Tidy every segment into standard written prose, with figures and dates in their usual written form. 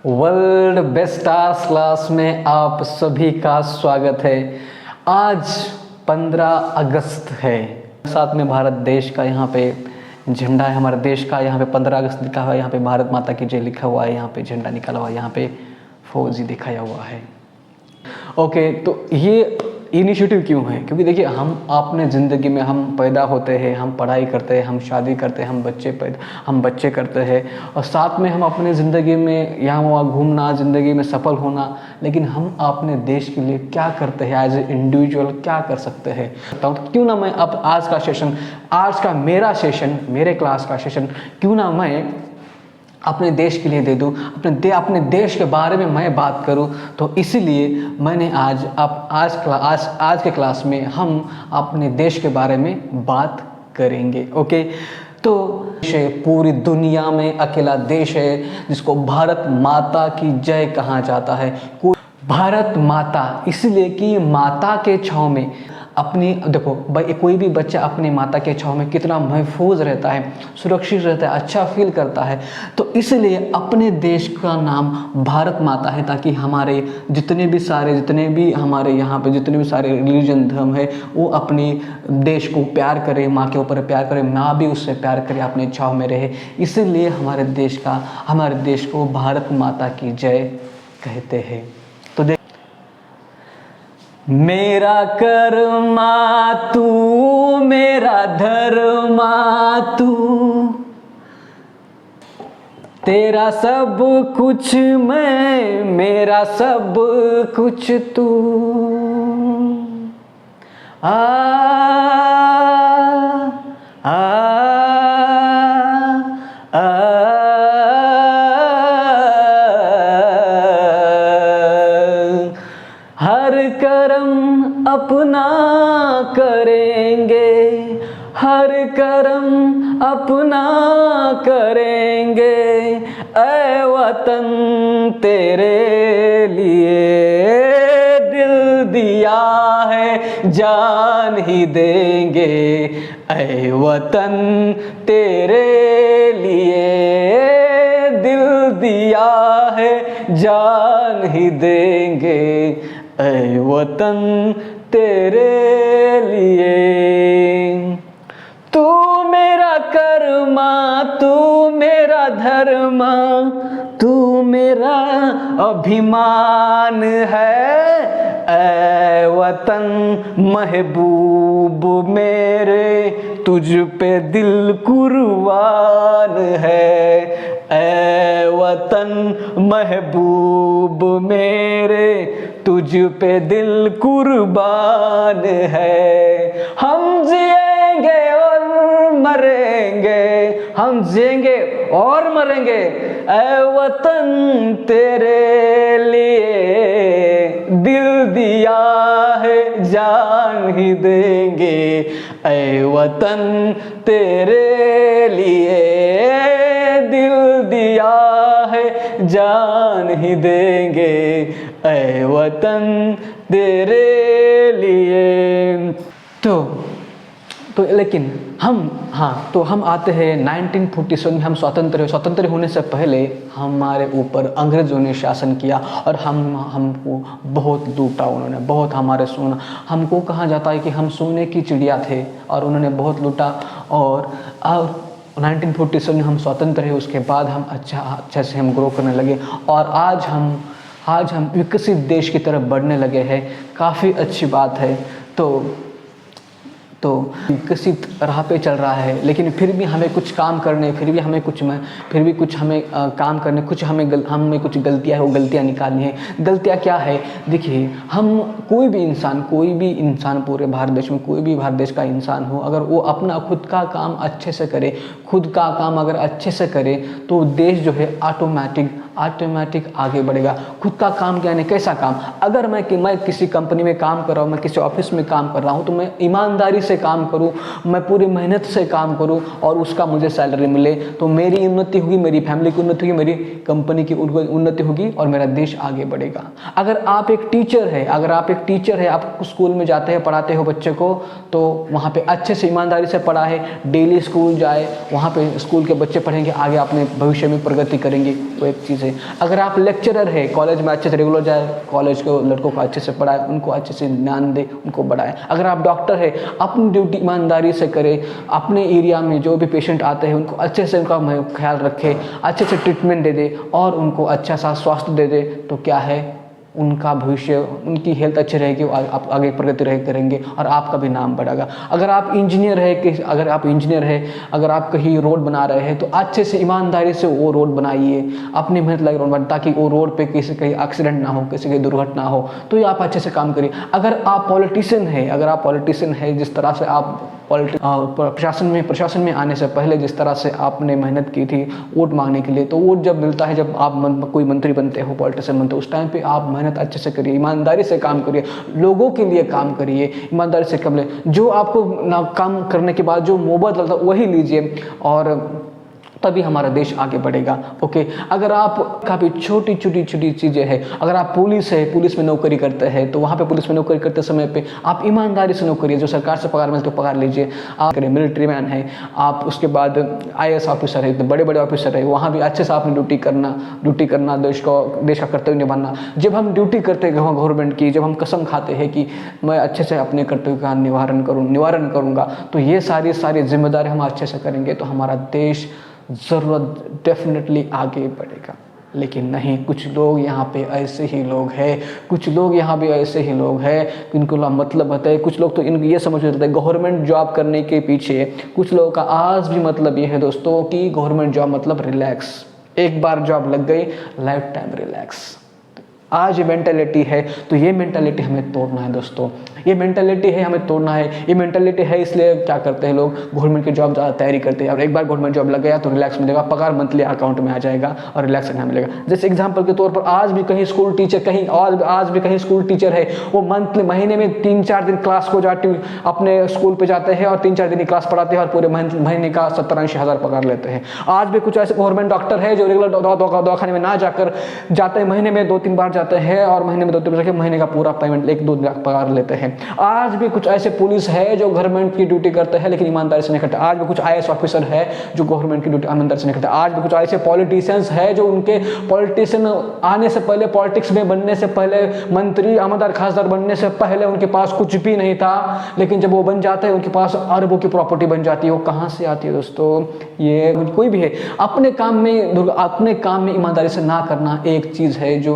World best arts class में आप सभी का स्वागत है। आज 15 अगस्त है। साथ में भारत देश का यहाँ पे झंडा है, हमारे देश का। यहाँ पे 15 अगस्त लिखा हुआ है, यहाँ पे भारत माता की जय लिखा हुआ है, यहाँ पे झंडा निकाला हुआ है, यहाँ पे फौजी दिखाया हुआ है। ओके, तो ये इनिशिएटिव क्यों है? क्योंकि देखिए, हम अपने ज़िंदगी में हम पैदा होते हैं, हम पढ़ाई करते हैं, हम शादी करते हैं, हम बच्चे करते हैं, और साथ में हम अपने ज़िंदगी में यहाँ वहाँ घूमना, ज़िंदगी में सफल होना। लेकिन हम अपने देश के लिए क्या करते हैं? एज ए इंडिविजुअल क्या कर सकते हैं? तो क्यों ना मैं अब आज का मेरा सेशन, मेरे क्लास का सेशन क्यों ना मैं अपने देश के लिए दे दूँ, अपने देश के बारे में मैं बात करूँ। तो इसीलिए मैंने आज के क्लास में हम अपने देश के बारे में बात करेंगे। ओके, तो पूरी दुनिया में अकेला देश है जिसको भारत माता की जय कहा जाता है। भारत माता इसलिए कि माता के छाँव में देखो भाई, कोई भी बच्चा अपनी माता के छाँव में कितना महफूज रहता है, सुरक्षित रहता है, अच्छा फील करता है। तो इसलिए अपने देश का नाम भारत माता है, ताकि हमारे जितने भी हमारे यहाँ पे जितने भी सारे रिलीजन धर्म है, वो अपने देश को प्यार करे, माँ के ऊपर प्यार करे, माँ भी उससे प्यार करे, अपने छाँव में रहे। इसीलिए हमारे देश को भारत माता की जय कहते हैं। तो मेरा कर्मा तू, मेरा धर्मा तू, तेरा सब कुछ मैं, मेरा सब कुछ तू। आ आ आ हर कर्म अपना करेंगे, हर कर्म अपना करेंगे, ऐ वतन तेरे लिए दिल दिया है, जान ही देंगे, ऐ वतन तेरे लिए दिल दिया है, जान ही देंगे, ऐ वतन तेरे लिए। तू मेरा कर्मा, तू मेरा धर्मा, तू मेरा अभिमान है, ऐ वतन महबूब मेरे, तुझ पे दिल कुर्बान है, ऐ वतन महबूब मेरे, तुझ पे दिल कुर्बान है। हम जिएंगे और मरेंगे, हम जिएंगे और मरेंगे, ऐ वतन तेरे लिए दिल दिया है, जान ही देंगे, ऐ वतन तेरे लिए दिल दिया है, जान ही देंगे, ऐ वतन तेरे लिए। तो लेकिन हम आते हैं 1947 में। हम स्वतंत्र होने से पहले हमारे ऊपर अंग्रेज़ों ने शासन किया, और हमको बहुत लूटा उन्होंने, बहुत हमको कहा जाता है कि हम सोने की चिड़िया थे, और उन्होंने बहुत लूटा। और 1947 में हम स्वतंत्र है, उसके बाद हम अच्छे से हम ग्रो करने लगे, और आज हम विकसित देश की तरफ बढ़ने लगे हैं। काफ़ी अच्छी बात है। तो विकसित राह पे चल रहा है, लेकिन फिर भी हमें कुछ काम करने, फिर भी कुछ हमें काम करने, हमें कुछ गलतियाँ है, वो गलतियाँ निकालनी है। गलतियाँ क्या है? देखिए, कोई भी इंसान पूरे भारत देश में, कोई भी भारत देश का इंसान हो, अगर वो अपना खुद का काम अच्छे से करे, खुद का काम अगर अच्छे से करे, तो देश जो है ऑटोमेटिक आगे बढ़ेगा। खुद का काम क्या है? कैसा काम? अगर मैं किसी कंपनी में काम कर रहा हूँ, मैं किसी ऑफिस में काम कर रहा हूँ, तो मैं ईमानदारी से काम करूँ, मैं पूरी मेहनत से काम करूँ, और उसका मुझे सैलरी मिले, तो मेरी उन्नति होगी, मेरी फैमिली की उन्नति होगी, मेरी कंपनी की उन्नति होगी, और मेरा देश आगे बढ़ेगा। अगर आप एक टीचर है, आप स्कूल में जाते हैं, पढ़ाते हो बच्चे को, तो वहाँ पे अच्छे से ईमानदारी से पढ़ाए, डेली स्कूल जाए, वहाँ पे स्कूल के बच्चे पढ़ेंगे, आगे अपने भविष्य में प्रगति करेंगे, वो एक चीज़ लीजिए। अगर आप लेक्चरर है, कॉलेज में अच्छे से रेगुलर जाए, कॉलेज को लड़कों को अच्छे से पढ़ाए, उनको अच्छे से ज्ञान दे, उनको बढ़ाए। अगर आप डॉक्टर है, अपनी ड्यूटी ईमानदारी से करें, अपने एरिया में जो भी पेशेंट आते हैं उनको अच्छे से उनका ख्याल रखें, अच्छे से ट्रीटमेंट दे दे और उनको अच्छा सा स्वास्थ्य दे दे, तो क्या है, उनका भविष्य, उनकी हेल्थ अच्छी रहेगी, आप आगे प्रगति करेंगे और आपका भी नाम बढ़ेगा। अगर आप इंजीनियर है कि अगर आप कहीं रोड बना रहे हैं तो अच्छे से ईमानदारी से वो रोड बनाइए, अपनी मेहनत लगे रोड बनाइए, ताकि वो रोड पे किसी कहीं एक्सीडेंट ना हो, किसी की दुर्घटना हो, तो ये आप अच्छे से काम करिए। अगर आप पॉलिटिशियन है, जिस तरह से आप प्रशासन में आने से पहले जिस तरह से आपने मेहनत की थी वोट मांगने के लिए, तो वोट जब मिलता है, जब आप कोई मंत्री बनते हो, पॉलिटिशियन बनते हो, उस टाइम पे आप मेहनत अच्छे से करिए, ईमानदारी से काम करिए, लोगों के लिए काम करिए, ईमानदारी से काम ले। जो आपको ना काम करने के बाद जो मोहब्बत लगता है वही लीजिए और तभी हमारा देश आगे बढ़ेगा। ओके, अगर आप काफ़ी छोटी चीज़ें हैं, अगर आप पुलिस में नौकरी करते हैं तो वहाँ पे पुलिस में नौकरी करते समय पे आप ईमानदारी से नौकरी, जो सरकार से पगार मिलती है पगार लीजिए। आप मिलिट्री मैन है, आप उसके बाद IAS ऑफिसर है, बड़े ऑफिसर है, वहाँ भी अच्छे से आपने ड्यूटी करना, देश का कर्तव्य निभाना। जब हम ड्यूटी करते हैं गवर्नमेंट की, जब हम कसम खाते हैं कि मैं अच्छे से अपने कर्तव्य का निवारण करूँगा, तो ये सारी जिम्मेदारी हम अच्छे से करेंगे तो हमारा देश ज़रूरत डेफिनेटली आगे बढ़ेगा। लेकिन नहीं, कुछ लोग यहाँ पे ऐसे ही लोग हैं, इनको मतलब होता है, कुछ लोग तो ये समझ लेते हैं गवर्नमेंट जॉब करने के पीछे, कुछ लोगों का आज भी मतलब ये है दोस्तों कि गवर्नमेंट जॉब मतलब रिलैक्स, एक बार जॉब लग गई लाइफ टाइम रिलैक्स। आज ये मेंटालिटी है, तो ये मेंटालिटी हमें तोड़ना है दोस्तों, ये मेंटालिटी है हमें तोड़ना है। ये मेंटालिटी है, इसलिए क्या करते हैं लोग, गवर्नमेंट की जॉब ज़्यादा तैयारी करते हैं और एक बार गवर्नमेंट जॉब लग गया तो रिलैक्स मिलेगा, पगार मंथली अकाउंट में आ जाएगा और रिलैक्स करना मिलेगा। जैसे एग्जाम्पल के तौर पर आज भी कहीं स्कूल टीचर है, वो मंथली महीने में 3-4 दिन क्लास को जाते अपने स्कूल पर जाते हैं और 3-4 दिन की क्लास पढ़ाते हैं और पूरे महीने का 70-80 हज़ार पगार लेते हैं। आज भी कुछ ऐसे गवर्नमेंट डॉक्टर है जो रेगुलर दवाखाने में ना जाकर जाते हैं, महीने में 2-3 बार जाते हैं और महीने में 2-3 बार महीने का पूरा पेमेंट 1-2 लाख पगार लेते हैं। आज भी कुछ ऐसे पुलिस है जो गवर्नमेंट की ड्यूटी करते हैं लेकिन ईमानदारी से नहीं करते। आज भी कुछ IAS ऑफिसर है जो गवर्नमेंट की ड्यूटी ईमानदारी से नहीं करते। आज भी कुछ ऐसे पॉलिटिशियंस है जो उनके पॉलिटिशियन आने से पहले, पॉलिटिक्स में बनने से पहले, मंत्री आमदार खासदार बनने से पहले उनके पास कुछ भी नहीं था, लेकिन जब वो बन जाते हैं उनके पास अरबों की प्रॉपर्टी बन जाती है। वो कहाँ से आती है दोस्तों? ये कोई भी है, अपने काम में ईमानदारी से ना करना एक चीज़ है जो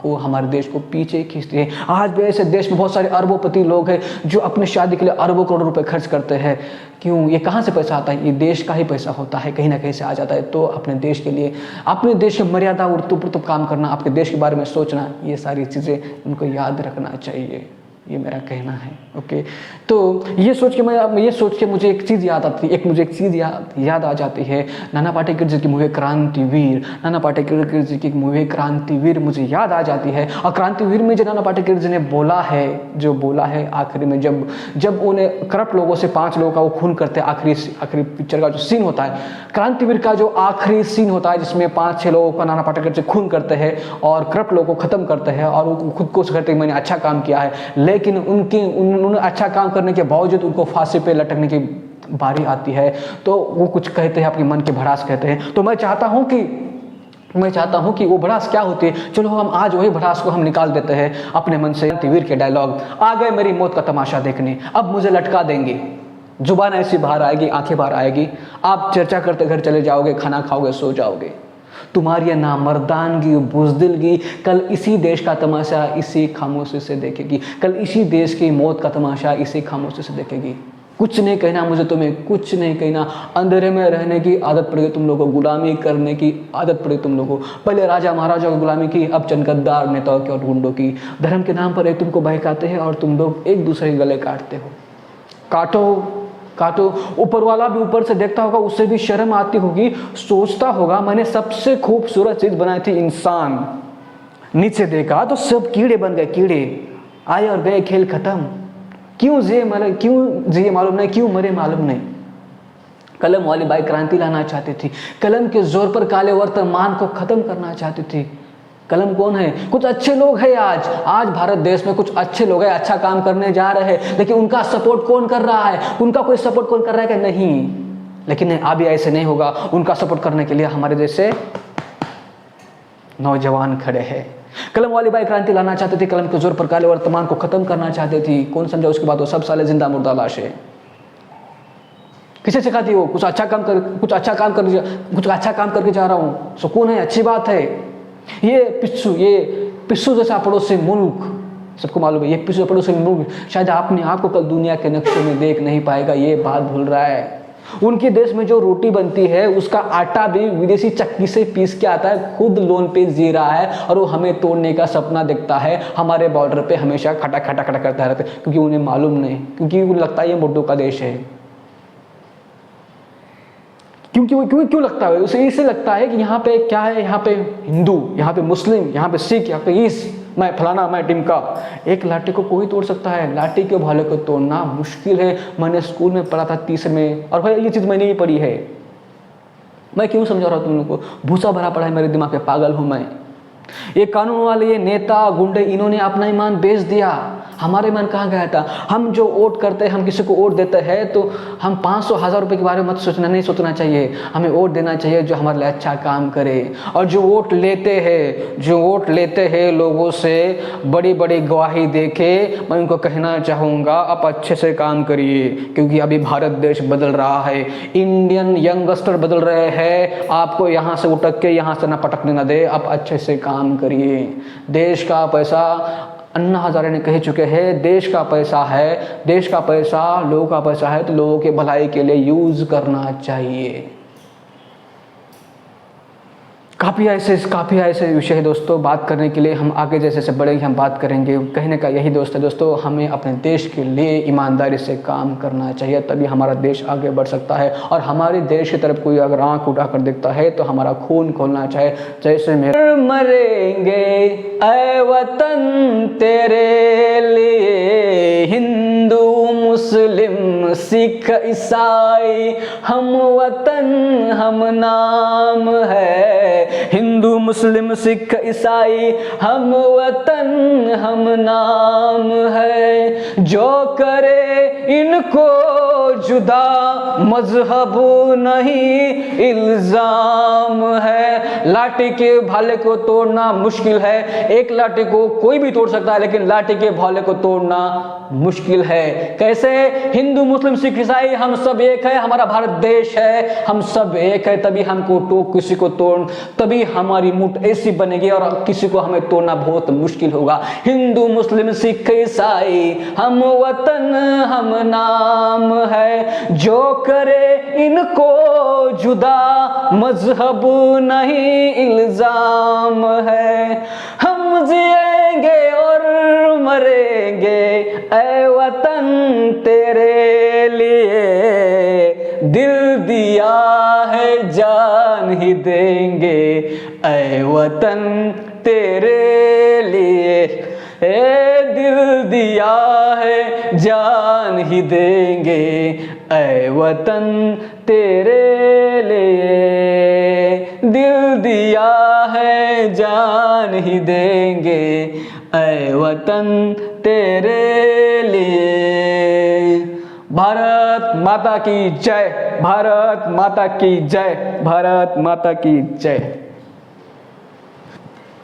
हमारे देश को पीछे खींचती है। आज भी ऐसे देश में बहुत सारे अरबोपति लोग हैं जो अपने शादी के लिए अरबों करोड़ों रुपए खर्च करते हैं। क्यों? ये कहाँ से पैसा आता है? ये देश का ही पैसा होता है, कहीं ना कहीं से आ जाता है। तो अपने देश के लिए, अपने देश की मर्यादा और काम करना, आपके देश के बारे में सोचना, ये सारी चीज़ें उनको याद रखना चाहिए, ये मेरा कहना है। ओके, तो ये सोच के मुझे एक चीज़ याद आती है, मुझे एक चीज़ याद आ जाती है, नाना पाटेकर जी की मूवी क्रांतिवीर। नाना पाटेकर जी की मूवी क्रांतिवीर मुझे याद आ जाती है। और क्रांतिवीर में जो नाना पाटेकर जी ने बोला है आखिरी में, जब उन्हें करप्ट लोगों से 5 लोगों का वो खून करते हैं, आखिरी पिक्चर का जो सीन होता है, क्रांतिवीर का जो आखिरी सीन होता है जिसमें 5-6 लोगों का नाना पाटेकर जी खून करते हैं और करप्ट लोगों को ख़त्म करते हैं और वो खुद को कहते हैं मैंने अच्छा काम किया है, लेकिन उन्होंने अच्छा काम करने के बावजूद उनको फांसी पे लटकने की बारी आती है तो वो कुछ कहते हैं, अपने मन के भड़ास कहते हैं। तो मैं चाहता हूं कि वो भड़ास क्या होती है, चलो हम आज वही भड़ास को हम निकाल देते हैं अपने मन से। क्रांतिवीर के डायलॉग, आ गए मेरी मौत का तमाशा देखने, अब मुझे लटका देंगे, जुबान ऐसी बाहर आएगी, आंखें बाहर आएगी, आप चर्चा करते घर चले जाओगे, खाना खाओगे, सो जाओगे। तुम्हारी ये नामर्दानगी, बुज़दिलगी कल इसी देश का तमाशा इसी खामोशी से देखेगी, कल इसी देश की मौत का तमाशा इसी खामोशी से देखेगी। कुछ नहीं कहना मुझे, तुम्हें कुछ नहीं कहना, अंधेरे में रहने की आदत पड़ गई तुम लोगों को, गुलामी करने की आदत पड़ गई तुम लोगों को। पहले राजा महाराजा की गुलामी की, अब चंद गद्दार नेताओं की और गुंडों की। धर्म के नाम पर एक तुमको बहकाते हैं और तुम लोग एक दूसरे के गले काटते हो। काटो, ऊपर वाला भी ऊपर से देखता होगा, उससे भी शर्म आती होगी, सोचता होगा मैंने सबसे खूबसूरत चीज बनाई थी इंसान, नीचे देखा तो सब कीड़े बन गए, कीड़े आए और गए, खेल खत्म। क्यों जिए मालूम नहीं, क्यों मरे मालूम नहीं। कलम वाली बाई क्रांति लाना चाहती थी, कलम के जोर पर काले वर्तमान को खत्म करना चाहती थी। कलम कौन है? कुछ अच्छे लोग हैं आज भारत देश में कुछ अच्छे लोग हैं, अच्छा काम करने जा रहे हैं, लेकिन उनका सपोर्ट कौन कर रहा है? उनका कोई सपोर्ट कौन कर रहा है कि नहीं? लेकिन अभी ऐसे नहीं होगा। उनका सपोर्ट करने के लिए हमारे देश से नौजवान खड़े हैं। कलम वाली बाई क्रांति लाना चाहते थे, कलम के जोर पर काले वर्तमान को खत्म करना चाहते थी। कौन समझा उसके बाद वो सब साले जिंदा मुर्दा लाश है। किसे सिखाती हो? कुछ अच्छा काम करके जा रहा हूँ, सुकून है, अच्छी बात है। ये पिस्सू जैसा पड़ोसी मुल्क, सबको मालूम है, ये पिस्सू पड़ोसी मुल्क शायद अपने आप को कल दुनिया के नक्शे में देख नहीं पाएगा, ये बात भूल रहा है। उनके देश में जो रोटी बनती है उसका आटा भी विदेशी चक्की से पीस के आता है, खुद लोन पे जी रहा है और वो हमें तोड़ने का सपना देखता है। हमारे बॉर्डर पे हमेशा खटा करता रहता है, क्योंकि उन्हें मालूम नहीं, क्योंकि उन्हें लगता है ये मुर्दों का देश है। क्यों लगता है उसे? इससे लगता है कि यहाँ पे क्या है, यहाँ पे हिंदू, यहाँ पे मुस्लिम, यहाँ पे सिख, यहाँ पे ईस, मैं फलाना, मैं टिमका। एक लाठी को कोई तोड़ सकता है, लाठी के भाले को तोड़ना मुश्किल है। मैंने स्कूल में पढ़ा था 30 में, और भाई ये चीज़ मैंने ही पढ़ी है। मैं क्यों समझा रहा हूँ तुम लोग को? भूसा भरा पड़ा है मेरे दिमाग पे, पागल हूँ मैं। ये कानून वाले, ये नेता गुंडे, इन्होंने अपना ईमान बेच दिया। हमारे ईमान कहाँ गया था? हम जो वोट करते हैं, हम किसी को वोट देते हैं तो हम 500-1000 रुपये के बारे में नहीं सोचना चाहिए। हमें वोट देना चाहिए जो हमारे लिए अच्छा काम करे। और जो वोट लेते हैं लोगों से बड़ी बड़ी गवाही देके, मैं उनको कहना चाहूँगा आप अच्छे से काम करिए, क्योंकि अभी भारत देश बदल रहा है। इंडियन यंगस्टर बदल रहे हैं। आपको यहाँ से उठक के यहाँ से ना पटकने ना दे, आप अच्छे से काम करिए। देश का पैसा, अन्ना हजारे ने कह चुके हैं, देश का पैसा है, देश का पैसा लोगों का पैसा है, तो लोगों के भलाई के लिए यूज करना चाहिए। काफ़ी ऐसे विषय है दोस्तों, बात करने के लिए। हम आगे जैसे जैसे बढ़ेंगे हम बात करेंगे। कहने का यही दोस्त है दोस्तों, हमें अपने देश के लिए ईमानदारी से काम करना चाहिए, तभी हमारा देश आगे बढ़ सकता है। और हमारे देश की तरफ कोई अगर आंख उठा कर देखता है तो हमारा खून खोलना चाहिए। जैसे मेरे मरेंगे ऐ वतन तेरे लिए, हिंदू मुस्लिम सिख ईसाई हम वतन हम नाम है। हिंदू मुस्लिम सिख ईसाई हम वतन हम नाम है। जो करे इनको जुदा मजहब नहीं इल्जाम है। लाठी के भाले को तोड़ना मुश्किल है। एक लाठी को कोई भी तोड़ सकता है, लेकिन लाठी के भाले को तोड़ना मुश्किल है। कैसे? हिंदू मुस्लिम सिख ईसाई हम सब एक है, हमारा भारत देश है, हम सब एक है, तभी हमको किसी को तोड़, तभी हमारी मुठ ऐसी बनेगी और किसी को हमें तोड़ना बहुत मुश्किल होगा। हिंदू मुस्लिम सिख ईसाई हम वतन हम नाम है। जो करे इनको जुदा मजहब नहीं इल्जाम है। हम जिएंगे और मरेंगे ऐ वतन तेरे लिए, दिल दिया है जान ही देंगे ऐ वतन तेरे लिए। दिल दिया है जान ही देंगे ऐ वतन तेरे लिए। दिल दिया है जान ही देंगे ऐ वतन तेरे लिए। भारत माता की जय, भारत माता की जय, भारत माता की जय।